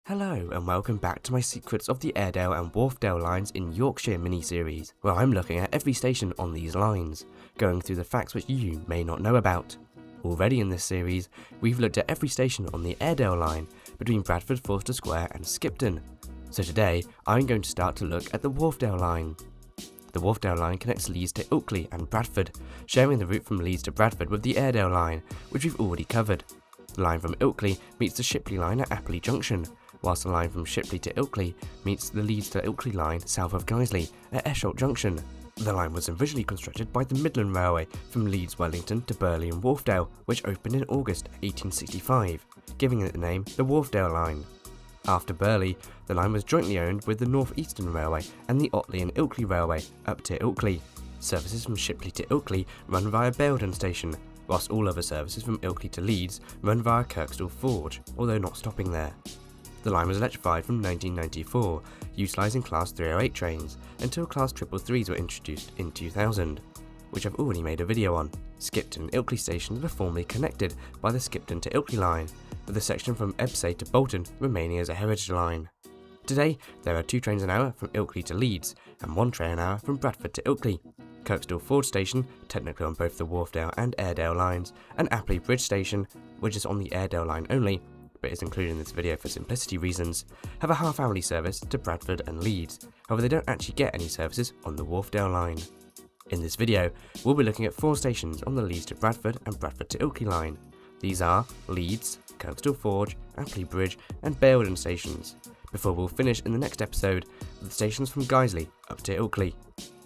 Hello and welcome back to my Secrets of the Airedale and Wharfedale Lines in Yorkshire mini-series, where I'm looking at every station on these lines, going through the facts which you may not know about. Already in this series, we've looked at every station on the Airedale line between Bradford, Forster Square and Skipton. So today, I'm going to start to look at the Wharfedale line. The Wharfedale line connects Leeds to Ilkley and Bradford, sharing the route from Leeds to Bradford with the Airedale line, which we've already covered. The line from Ilkley meets the Shipley line at Apperley Junction, whilst the line from Shipley to Ilkley meets the Leeds to Ilkley line south of Guiseley at Esholt Junction. The line was originally constructed by the Midland Railway from Leeds Wellington to Burley and Wharfedale, which opened in August 1865, giving it the name the Wharfedale Line. After Burley, the line was jointly owned with the North Eastern Railway and the Otley and Ilkley Railway up to Ilkley. Services from Shipley to Ilkley run via Baildon station, whilst all other services from Ilkley to Leeds run via Kirkstall Forge, although not stopping there. The line was electrified from 1994, utilising Class 308 trains, until Class 333s were introduced in 2000, which I've already made a video on. Skipton and Ilkley stations were formerly connected by the Skipton to Ilkley line, with the section from Ebbsay to Bolton remaining as a heritage line. Today, there are 2 trains an hour from Ilkley to Leeds, and 1 train an hour from Bradford to Ilkley. Kirkstall Forge station, technically on both the Wharfedale and Airedale lines, and Apperley Bridge station, which is on the Airedale line only, but is included in this video for simplicity reasons, have a half-hourly service to Bradford and Leeds. However, they don't actually get any services on the Wharfedale line. In this video, we'll be looking at 4 stations on the Leeds to Bradford and Bradford to Ilkley line. These are Leeds, Kirkstall Forge, Apperley Bridge and Baildon stations, before we'll finish in the next episode with the stations from Guiseley up to Ilkley.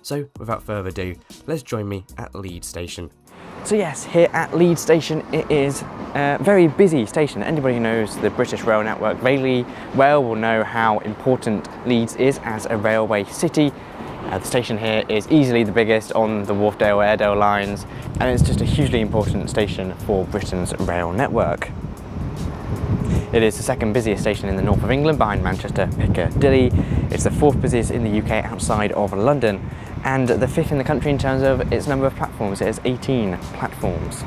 So, without further ado, let's join me at Leeds Station. So yes, here at Leeds Station it is a very busy station. Anybody who knows the British rail network really well will know how important Leeds is as a railway city. The station here is easily the biggest on the Wharfedale Airedale lines, and it's just a hugely important station for Britain's rail network. It is the second busiest station in the north of England behind Manchester Piccadilly. It's the 4th busiest in the UK outside of London, and the 5th in the country in terms of its number of platforms. It has 18 platforms.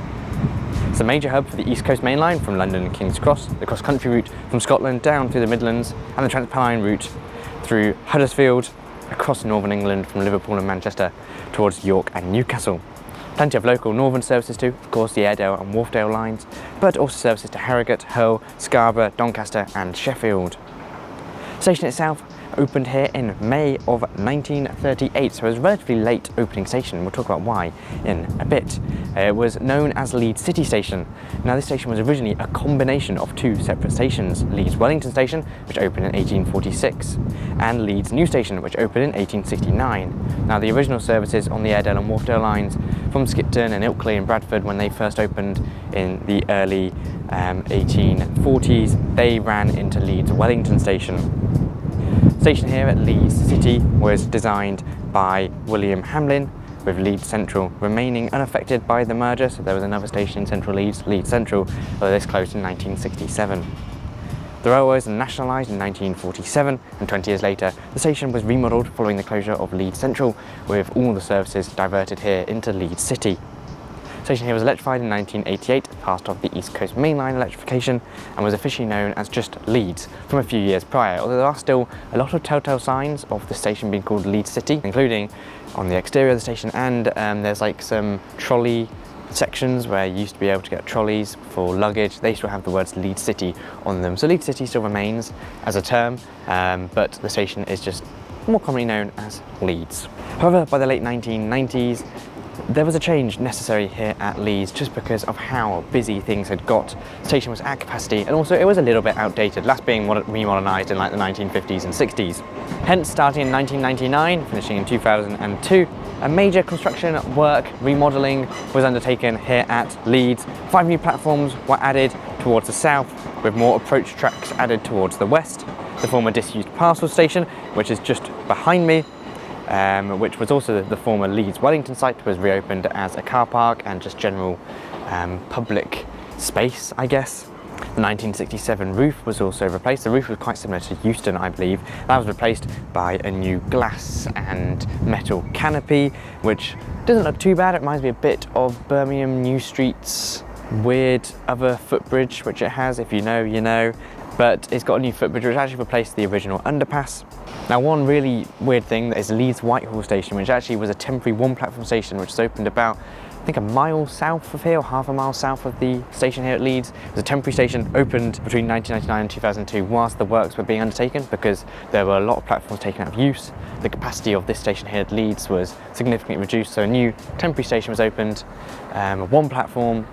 It's a major hub for the East Coast Main Line from London and King's Cross, the cross-country route from Scotland down through the Midlands, and the Transpennine route through Huddersfield, across northern England from Liverpool and Manchester towards York and Newcastle. Plenty of local northern services too, of course the Airedale and Wharfedale lines, but also services to Harrogate, Hull, Scarborough, Doncaster and Sheffield. The station itself opened here in May of 1938, so it was a relatively late opening station. We'll talk about why in a bit. It was known as Leeds City Station. Now this station was originally a combination of 2 separate stations, Leeds Wellington Station, which opened in 1846, and Leeds New Station, which opened in 1869. Now the original services on the Airedale and Wharfedale lines from Skipton and Ilkley and Bradford, when they first opened in the early 1840s, they ran into Leeds Wellington Station. The station here at Leeds City was designed by William Hamlin, with Leeds Central remaining unaffected by the merger, so there was another station in central Leeds, Leeds Central, although this closed in 1967. The railway was nationalised in 1947, and 20 years later the station was remodelled following the closure of Leeds Central, with all the services diverted here into Leeds City. The station here was electrified in 1988 as part of the East Coast Main Line electrification, and was officially known as just Leeds from a few years prior, although there are still a lot of telltale signs of the station being called Leeds City, including on the exterior of the station, and there's like some trolley sections where you used to be able to get trolleys for luggage. They still have the words Leeds City on them, so Leeds City still remains as a term, but the station is just more commonly known as Leeds. However, by the late 1990s, there was a change necessary here at Leeds just because of how busy things had got. The station was at capacity, and also it was a little bit outdated, last being remodernised in like the 1950s and 60s. Hence, starting in 1999, finishing in 2002, a major construction work remodelling was undertaken here at Leeds. 5 new platforms were added towards the south, with more approach tracks added towards the west. The former disused parcel station, which is just behind me, which was also the former Leeds Wellington site, was reopened as a car park and just general public space, I guess. The 1967 roof was also replaced. The roof was quite similar to Euston, I believe. That was replaced by a new glass and metal canopy, which doesn't look too bad. It reminds me a bit of Birmingham New Street's weird other footbridge, which it has. If you know, you know. but it's got a new footbridge which actually replaced the original underpass. Now, one really weird thing is Leeds Whitehall station, which actually was a temporary one-platform station which was opened about, I think, a mile south of here, or half a mile south of the station here at Leeds. It was a temporary station opened between 1999 and 2002 whilst the works were being undertaken, because there were a lot of platforms taken out of use. The capacity of this station here at Leeds was significantly reduced, so a new temporary station was opened, one platform.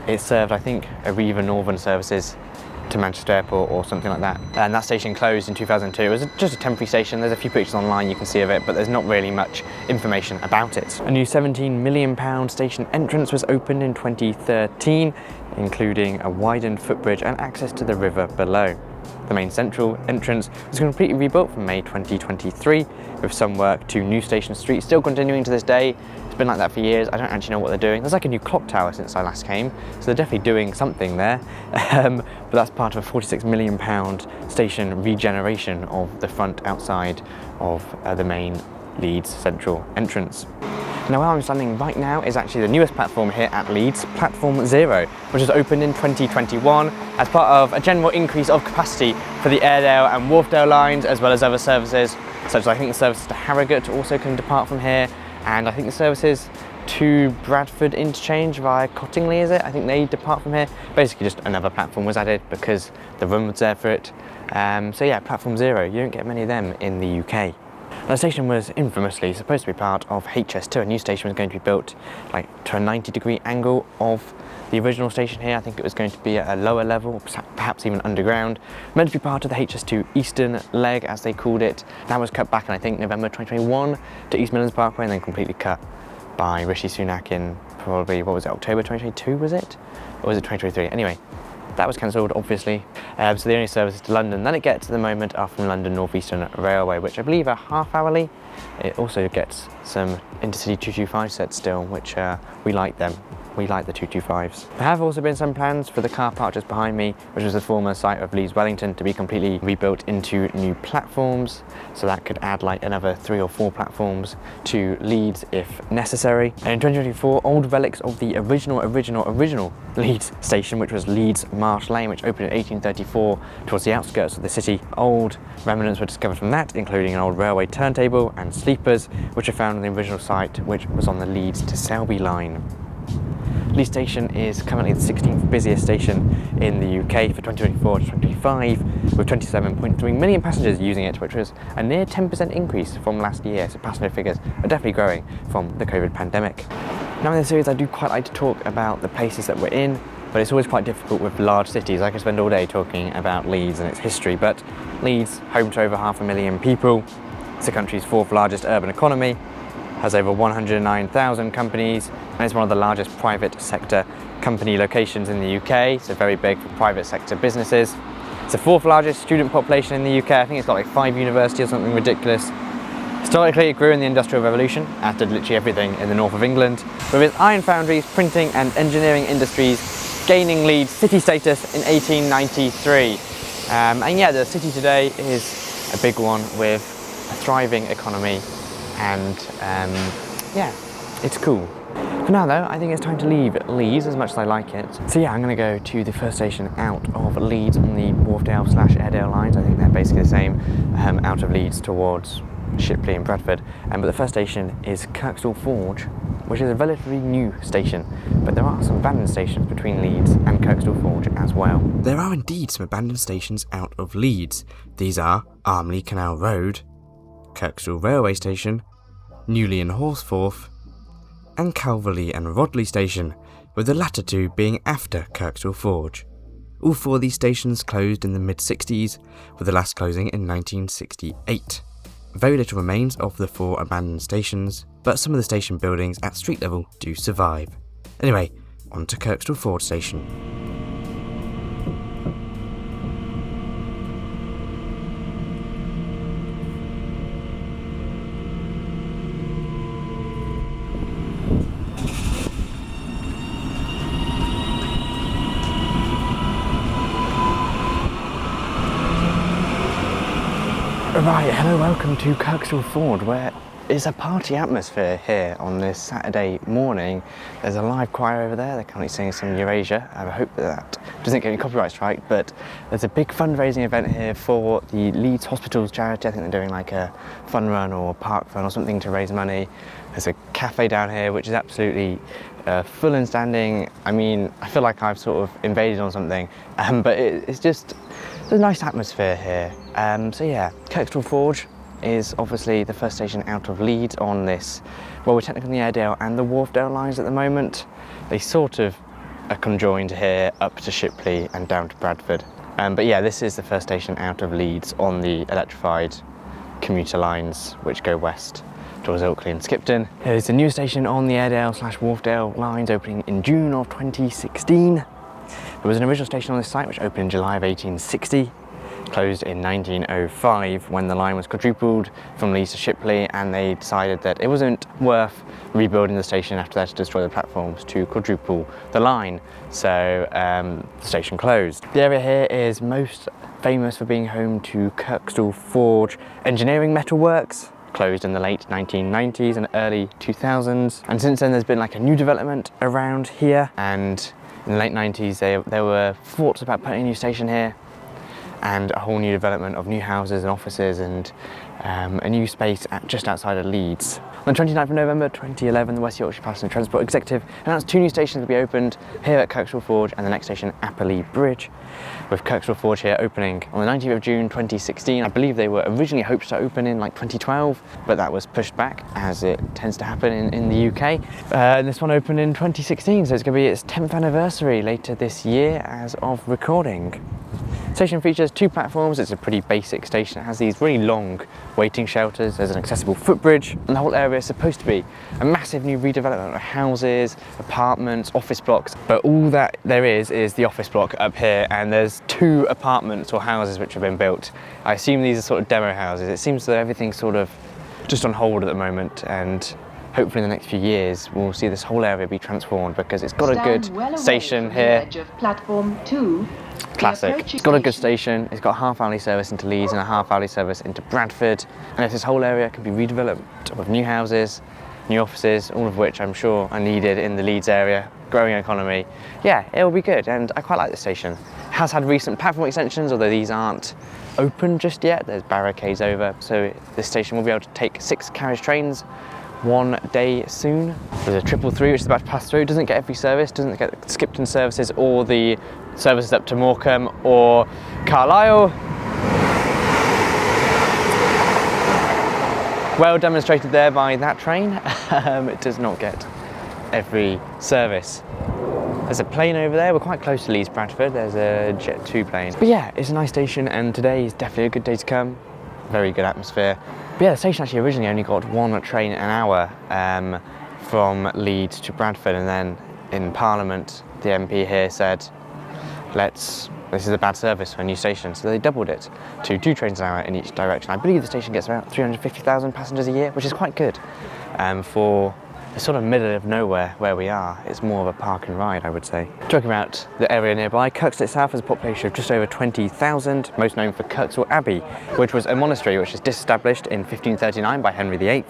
It served, I think, Arriva Northern services to Manchester Airport or something like that. And that station closed in 2002. It was just a temporary station. There's a few pictures online you can see of it, but there's not really much information about it. A new £17 million station entrance was opened in 2013, including a widened footbridge and access to the river below. The main central entrance was completely rebuilt from May 2023, with some work to New Station Street still continuing to this day. It's been like that for years. I don't actually know what they're doing. There's like a new clock tower since I last came, so they're definitely doing something there. But that's part of a £46 million station regeneration of the front outside of the main Leeds central entrance. Now, where I'm standing right now is actually the newest platform here at Leeds, Platform 0, which was opened in 2021 as part of a general increase of capacity for the Airedale and Wharfedale lines, as well as other services, such as I think the services to Harrogate also can depart from here, and I think the services to Bradford Interchange via Cottingley, is it? I think they depart from here. Basically just another platform was added because the room was there for it. So yeah, Platform 0, you don't get many of them in the UK. The station was infamously supposed to be part of HS2. A new station was going to be built like to a 90-degree angle of the original station here. I think it was going to be at a lower level, or perhaps even underground. Meant to be part of the HS2 Eastern leg, as they called it. That was cut back in, I think, November 2021 to East Midlands Parkway, and then completely cut by Rishi Sunak in probably, what was it, October 2022 was it? Or was it 2023? Anyway, that was cancelled, obviously. So the only services to London that it gets at the moment are from London North Eastern Railway, which I believe are half-hourly. It also gets some intercity 225 sets still, which we like them. We like the 225s. There have also been some plans for the car park just behind me, which was the former site of Leeds Wellington, to be completely rebuilt into new platforms. So that could add like another 3 or 4 platforms to Leeds if necessary. And in 2024, old relics of the original Leeds station, which was Leeds Marsh Lane, which opened in 1834 towards the outskirts of the city. Old remnants were discovered from that, including an old railway turntable and sleepers, which are found on the original site, which was on the Leeds to Selby line. Leeds Station is currently the 16th busiest station in the UK for 2024 to 2025, with 27.3 million passengers using it, which was a near 10% increase from last year. So passenger figures are definitely growing from the COVID pandemic. Now in this series, I do quite like to talk about the places that we're in, but it's always quite difficult with large cities. I could spend all day talking about Leeds and its history, but Leeds, home to over 500,000 people, it's the country's 4th largest urban economy, has over 109,000 companies, and it's one of the largest private sector company locations in the UK, so very big for private sector businesses. It's the 4th largest student population in the UK. I think it's got like 5 universities or something ridiculous. Historically, it grew in the Industrial Revolution, as did literally everything in the north of England, with its iron foundries, printing and engineering industries gaining Leeds city status in 1893. And yeah, the city today is a big one with a thriving economy, and yeah, it's cool. For now though, I think it's time to leave Leeds, as much as I like it. So yeah, I'm going to go to the first station out of Leeds on the Wharfedale/Airedale lines. I think they're basically the same, out of Leeds towards Shipley and Bradford. But the first station is Kirkstall Forge, which is a relatively new station, but there are some abandoned stations between Leeds and Kirkstall Forge as well. There are indeed some abandoned stations out of Leeds. These are Armley Canal Road, Kirkstall Railway Station, Newley and Horsforth, and Calverley and Rodley Station, with the latter two being after Kirkstall Forge. All 4 of these stations closed in the mid-60s, with the last closing in 1968. Very little remains of the 4 abandoned stations, but some of the station buildings at street level do survive. Anyway, on to Kirkstall Forge Station. Right, hello, welcome to Kirkstall Forge, where It's a party atmosphere here on this Saturday morning. There's a live choir over there. They're currently singing some Eurasia. I hope that doesn't get any copyright strike, but there's a big fundraising event here for the Leeds Hospitals charity. I think they're doing like a fun run or a park run or something to raise money. There's a cafe down here which is absolutely full and standing. I mean, I feel like I've sort of invaded on something, but it's just a nice atmosphere here. So yeah, Kirkstall Forge is obviously the first station out of Leeds on this, well, we're technically on the Airedale and the Wharfedale lines at the moment. They sort of are conjoined here up to Shipley and down to Bradford. But yeah, this is the first station out of Leeds on the electrified commuter lines which go west towards Ilkley and Skipton. Here's a new station on the Airedale/Wharfedale lines opening in June of 2016. There was an original station on this site which opened in July of 1860. Closed in 1905 when the line was quadrupled from Leeds to Shipley, and they decided that it wasn't worth rebuilding the station after that to destroy the platforms to quadruple the line, so the station closed. The area here is most famous for being home to Kirkstall Forge engineering metalworks, closed in the late 1990s and early 2000s, and since then there's been like a new development around here, and in the late 90s there were thoughts about putting a new station here and a whole new development of new houses and offices and a new space just outside of Leeds. On the 29th of November 2011, the West Yorkshire Passenger Transport Executive announced 2 new stations to be opened here at Kirkstall Forge and the next station, Apperley Bridge, with Kirkstall Forge here opening on the 19th of June 2016. I believe they were originally hoped to open in like 2012, but that was pushed back as it tends to happen in the UK. And this one opened in 2016, so it's going to be its 10th anniversary later this year as of recording. Station features 2 platforms. It's a pretty basic station. It has these really long waiting shelters. There's an accessible footbridge, and the whole area is supposed to be a massive new redevelopment of houses, apartments, office blocks. But all that there is the office block up here, and there's 2 apartments or houses which have been built. I assume these are sort of demo houses. It seems that everything's sort of just on hold at the moment, and hopefully in the next few years we'll see this whole area be transformed because it's got a good station here. Edge of platform 2. Classic. It's got a good station, it's got a half-hourly service into Leeds and a half-hourly service into Bradford, and if this whole area can be redeveloped with new houses, new offices, all of which I'm sure are needed in the Leeds area, growing economy, yeah, it'll be good, and I quite like this station. It has had recent platform extensions, although these aren't open just yet. There's barricades over, so this station will be able to take 6 carriage trains one day soon. There's a 333 which is about to pass through. Doesn't get every service, doesn't get the Skipton services or the services up to Morecambe or Carlisle. Well demonstrated there by that train. It does not get every service. There's a plane over there. We're quite close to Leeds Bradford. There's a Jet 2 plane. But yeah, it's a nice station, and today is definitely a good day to come. Very good atmosphere. But yeah, the station actually originally only got 1 train an hour from Leeds to Bradford, and then in Parliament the MP here said, this is a bad service for a new station, so they doubled it to 2 trains an hour in each direction. I believe the station gets about 350,000 passengers a year, which is quite good for the sort of middle of nowhere where we are. It's more of a park and ride, I would say. Talking about the area nearby, Kirkstall itself has a population of just over 20,000, most known for Kirkstall Abbey, which was a monastery which was disestablished in 1539 by Henry VIII,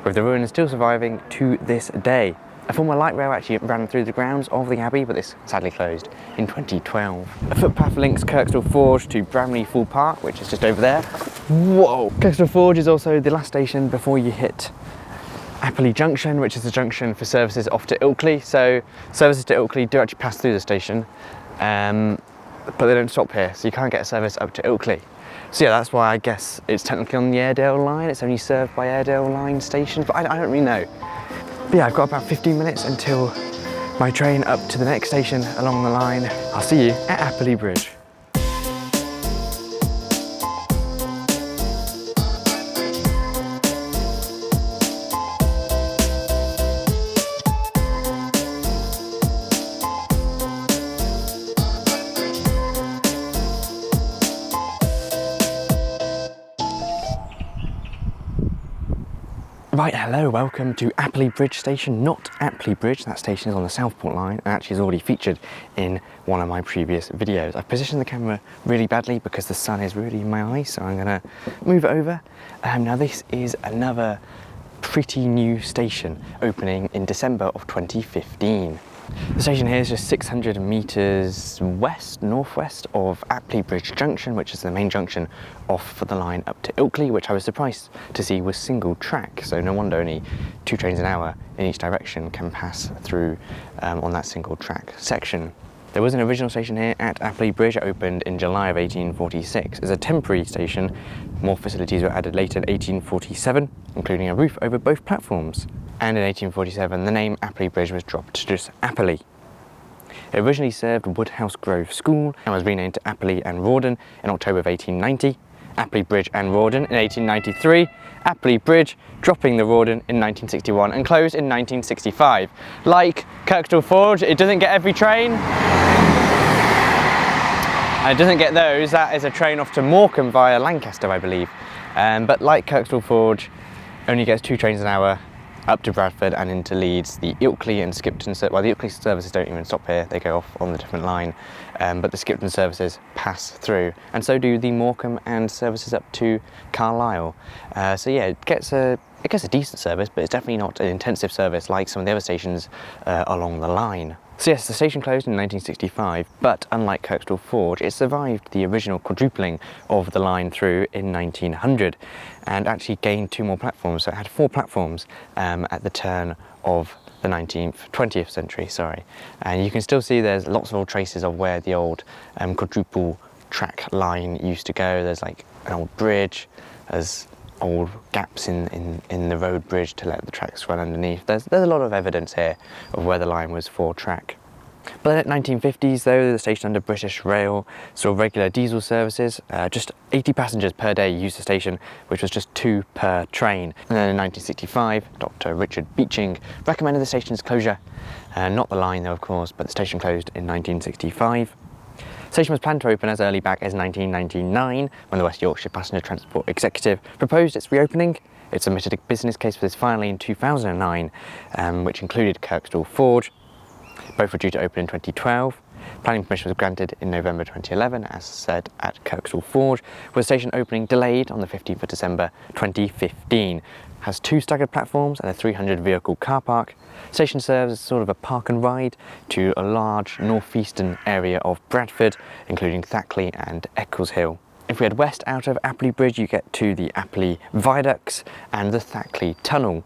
with the ruins still surviving to this day. A former light rail actually ran through the grounds of the Abbey, but this sadly closed in 2012. A footpath links Kirkstall Forge to Bramley Full Park, which is just over there. Whoa! Kirkstall Forge is also the last station before you hit Apperley Junction, which is the junction for services off to Ilkley. So services to Ilkley do actually pass through the station, but they don't stop here, so you can't get a service up to Ilkley. So yeah, that's why I guess it's technically on the Airedale line. It's only served by Airedale line stations, but I don't really know. But yeah, I've got about 15 minutes until my train up to the next station along the line. I'll see you at Apperley Bridge. Right, hello, welcome to Apperley Bridge station, not Apperley Bridge. That station is on the Southport line and actually is already featured in one of my previous videos. I've positioned the camera really badly because the sun is really in my eyes, so I'm gonna move it over. Now this is another pretty new station opening in December of 2015. The station here is just 600 metres northwest of Apperley Bridge junction, which is the main junction off for the line up to Ilkley, which I was surprised to see was single track, so no wonder only 2 trains an hour in each direction can pass through on that single track section. There was an original station here at Apperley Bridge. It opened in July of 1846 as a temporary station. More facilities were added later in 1847, including a roof over both platforms. And in 1847, the name Apperley Bridge was dropped to just Apperley. It originally served Woodhouse Grove School and was renamed to Apperley and Rawdon in October of 1890, Apperley Bridge and Rawdon in 1893, Apperley Bridge dropping the Rawdon in 1961 and closed in 1965. Like Kirkstall Forge, it doesn't get every train. And it doesn't get those. That is a train off to Morecambe via Lancaster, I believe. But like Kirkstall Forge, only gets 2 trains an hour up to Bradford and into Leeds. The Ilkley and Skipton, well, the Ilkley services don't even stop here, they go off on the different line, but the Skipton services pass through, and so do the Morecambe and services up to Carlisle. So yeah, it gets a decent service, but it's definitely not an intensive service like some of the other stations along the line. So yes, the station closed in 1965, but unlike Kirkstall Forge, it survived the original quadrupling of the line through in 1900 and actually gained 2 more platforms. So it had 4 platforms at the turn of the 20th century, sorry. And you can still see there's lots of old traces of where the old quadruple track line used to go. There's like an old bridge, there's old gaps in the road bridge to let the tracks run underneath. There's a lot of evidence here of where the line was 4-track. But in the 1950s though, the station under British Rail saw regular diesel services. Just 80 passengers per day used the station, which was just 2 per train. And then in 1965, Dr. Richard Beeching recommended the station's closure. Not the line though, of course, but the station closed in 1965. The station was planned to open as early back as 1999 when the West Yorkshire Passenger Transport Executive proposed its reopening. It submitted a business case for this finally in 2009, which included Kirkstall Forge. Both were due to open in 2012. Planning permission was granted in November 2011, as said at Kirkstall Forge, with the station opening delayed on the 15th of December 2015. It has 2 staggered platforms and a 300 vehicle car park. The station serves as sort of a park and ride to a large northeastern area of Bradford, including Thackley and Eccleshill. If we head west out of Apperley Bridge, you get to the Apperley Viaducts and the Thackley Tunnel.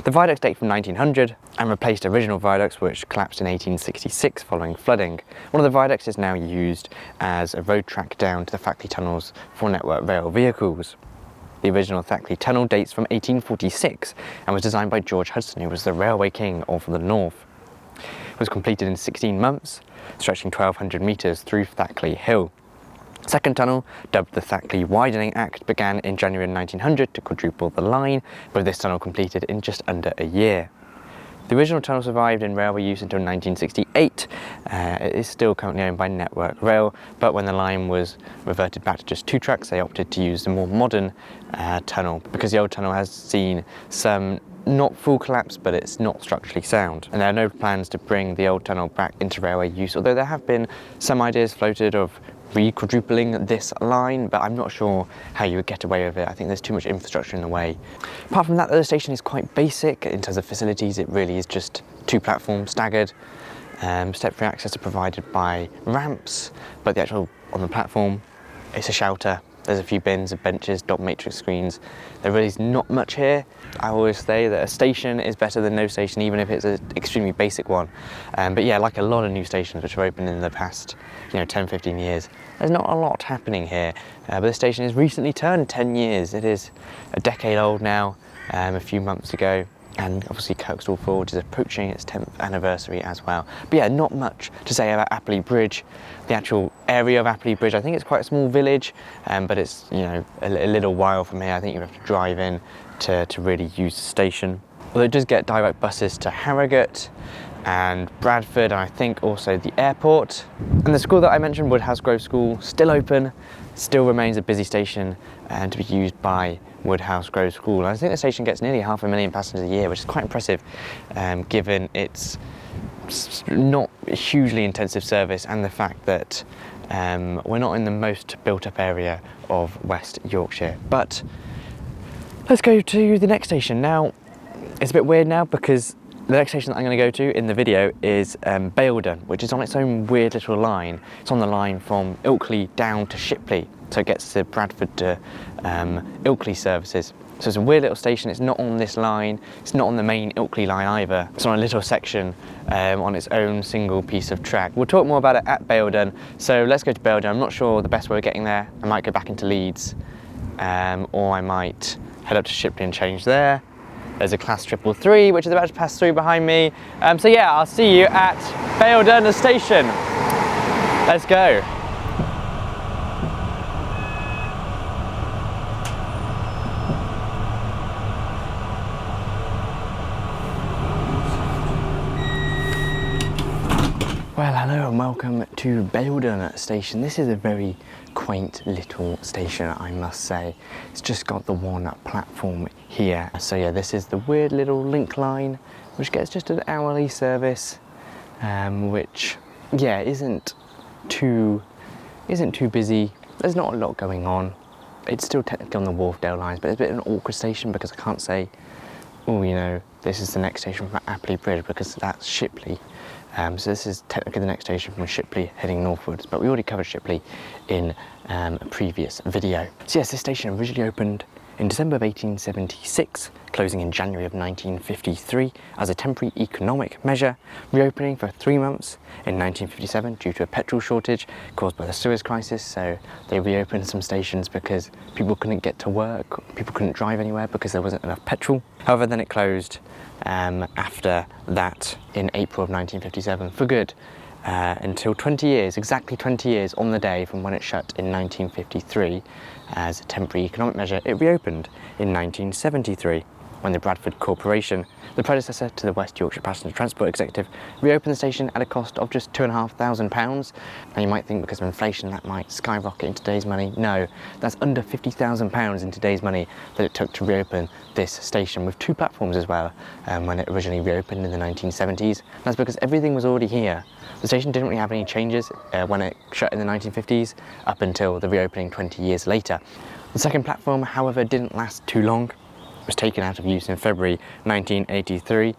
The viaducts date from 1900 and replaced original viaducts which collapsed in 1866 following flooding. One of the viaducts is now used as a road track down to the Thackley tunnels for Network Rail vehicles. The original Thackley Tunnel dates from 1846 and was designed by George Hudson, who was the railway king of the north. It was completed in 16 months, stretching 1,200 metres through Thackley Hill. The second tunnel, dubbed the Thackley Widening Act, began in January 1900 to quadruple the line, with this tunnel completed in just under a year. The original tunnel survived in railway use until 1968. It is still currently owned by Network Rail, but when the line was reverted back to just 2 tracks, they opted to use the more modern tunnel, because the old tunnel has seen some not full collapse, but it's not structurally sound. And there are no plans to bring the old tunnel back into railway use, although there have been some ideas floated of re-quadrupling this line, but I'm not sure how you would get away with it. I think there's too much infrastructure in the way. Apart from that, the station is quite basic in terms of facilities. It really is just 2 platforms staggered. Step-free access are provided by ramps, but the actual on the platform, it's a shelter. There's a few bins and benches, dot matrix screens. There really is not much here. I always say that a station is better than no station, even if it's an extremely basic one. But yeah, like a lot of new stations which have opened in the past 10, 15 years, there's not a lot happening here. But this station has recently turned 10 years. It is a decade old now, a few months ago. And obviously Kirkstall Forge is approaching its 10th anniversary as well. But yeah, not much to say about Apperley Bridge. The actual area of Apperley Bridge, I think it's quite a small village, but it's a little while from here. I think you have to drive in to really use the station. Although it does get direct buses to Harrogate and Bradford, and I think also the airport. And the school that I mentioned, Woodhouse Grove School, still open, still remains a busy station and to be used by Woodhouse Grove School. I think the station gets nearly 500,000 passengers a year, which is quite impressive given its not hugely intensive service and the fact that we're not in the most built up area of West Yorkshire. But let's go to the next station. Now, It's a bit weird now because the next station that I'm going to go to in the video is Baildon, which is on its own weird little line. It's on the line from Ilkley down to Shipley, so it gets to Bradford to Ilkley services. So it's a weird little station. It's not on this line. It's not on the main Ilkley line either. It's on a little section on its own single piece of track. We'll talk more about it at Baildon. So let's go to Baildon. I'm not sure the best way of getting there. I might go back into Leeds, or I might head up to Shipley and change there. There's a class 333 which is about to pass through behind me. So yeah, I'll see you at Baildon the station. Let's go. Well, hello and welcome to Baildon station. This is a very quaint little station, I must say. It's just got the one platform here. So yeah, this is the weird little link line, which gets just an hourly service, which yeah, isn't too busy. There's not a lot going on. It's still technically on the Wharfedale Lines, but it's a bit of an awkward station because I can't say, oh, you know, this is the next station from Apperley Bridge, because that's Shipley. So this is technically the next station from Shipley heading northwards, but we already covered Shipley in a previous video. So yes, this station originally opened in December of 1876, closing in January of 1953 as a temporary economic measure, reopening for 3 months in 1957 due to a petrol shortage caused by the Suez crisis. So they reopened some stations because people couldn't get to work, people couldn't drive anywhere because there wasn't enough petrol. However, then it closed after that in April of 1957 for good, until 20 years, exactly 20 years on the day from when it shut in 1953 as a temporary economic measure. It reopened in 1973 when the Bradford Corporation, the predecessor to the West Yorkshire Passenger Transport Executive, reopened the station at a cost of just £2,500. Now you might think because of inflation that might skyrocket in today's money. No, that's under £50,000 in today's money that it took to reopen this station, with 2 platforms as well when it originally reopened in the 1970s. That's because everything was already here. The station didn't really have any changes when it shut in the 1950s up until the reopening 20 years later. The second platform, however, didn't last too long. It was taken out of use in February 1983.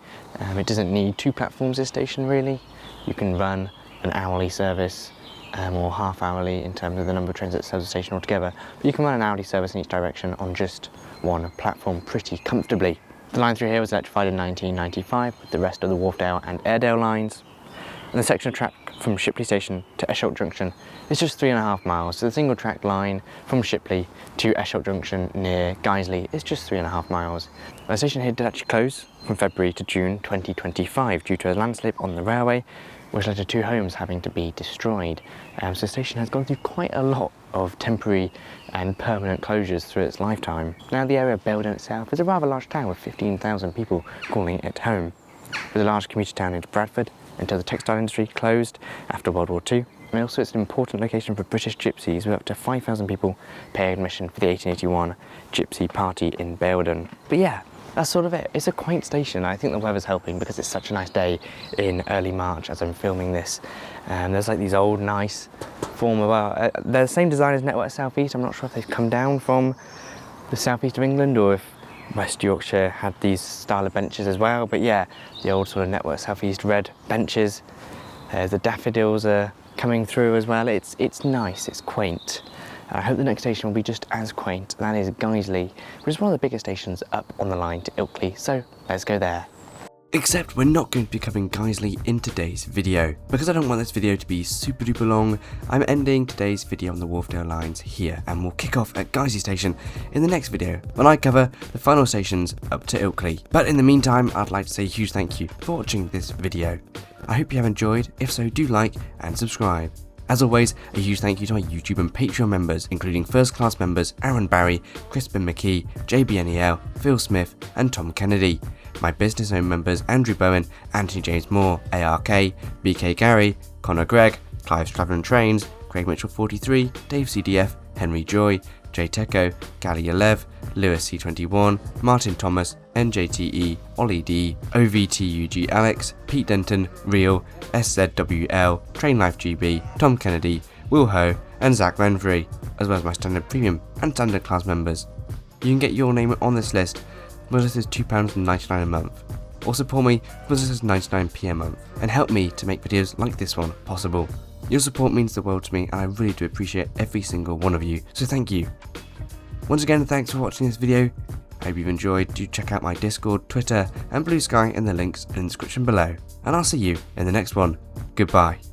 It doesn't need 2 platforms, this station, really. You can run an hourly service or half hourly in terms of the number of trains that serve the station altogether, but you can run an hourly service in each direction on just 1 platform pretty comfortably. The line through here was electrified in 1995 with the rest of the Wharfedale and Airedale lines. And the section of track from Shipley Station to Esholt Junction is just 3.5 miles. So the single track line from Shipley to Esholt Junction near Guiseley is just 3.5 miles. The station here did actually close from February to June 2025 due to a landslip on the railway, which led to 2 homes having to be destroyed. So the station has gone through quite a lot of temporary and permanent closures through its lifetime. Now the area of Baildon itself is a rather large town with 15,000 people calling it home. With a large commuter town into Bradford until the textile industry closed after World War II. And also it's an important location for British gypsies, with up to 5,000 people paying admission for the 1881 Gypsy Party in Baildon. But yeah, that's sort of it. It's a quaint station. I think the weather's helping because it's such a nice day in early March as I'm filming this. And there's like these old nice former, well, they're the same design as Northwest South East. I'm not sure if they've come down from the southeast of England or if West Yorkshire had these style of benches as well, but yeah, the old sort of Northwest South East red benches. The daffodils are coming through as well. It's nice, it's quaint. I hope the next station will be just as quaint. That is Guiseley, which is one of the biggest stations up on the line to Ilkley, so let's go there. Except we're not going to be covering Guiseley in today's video. Because I don't want this video to be super duper long, I'm ending today's video on the Wharfedale lines here, and we'll kick off at Guiseley station in the next video when I cover the final stations up to Ilkley. But in the meantime, I'd like to say a huge thank you for watching this video. I hope you have enjoyed. If so, do like and subscribe. As always, a huge thank you to my YouTube and Patreon members, including first class members Aaron Barry, Crispin McKee, JBNEL, Phil Smith and Tom Kennedy. My business owned members Andrew Bowen, Anthony James Moore, ARK, BK Gary, Connor Gregg, Clive's Travelling Trains, Craig Mitchell 43, Dave CDF, Henry Joy, Jay Teco, Gally Alev, Lewis C21, Martin Thomas, NJTE, Ollie D, OVTUG Alex, Pete Denton, Real, SZWL, Train Life GB, Tom Kennedy, Will Ho and Zach Renfrey, as well as my standard premium and standard class members. You can get your name on this list as little as £2.99 a month, or support me for as little as 99p a month, and help me to make videos like this one possible. Your support means the world to me, and I really do appreciate every single one of you, so thank you. Once again, thanks for watching this video. I hope you've enjoyed. Do check out my Discord, Twitter and Blue Sky in the links in the description below, and I'll see you in the next one. Goodbye.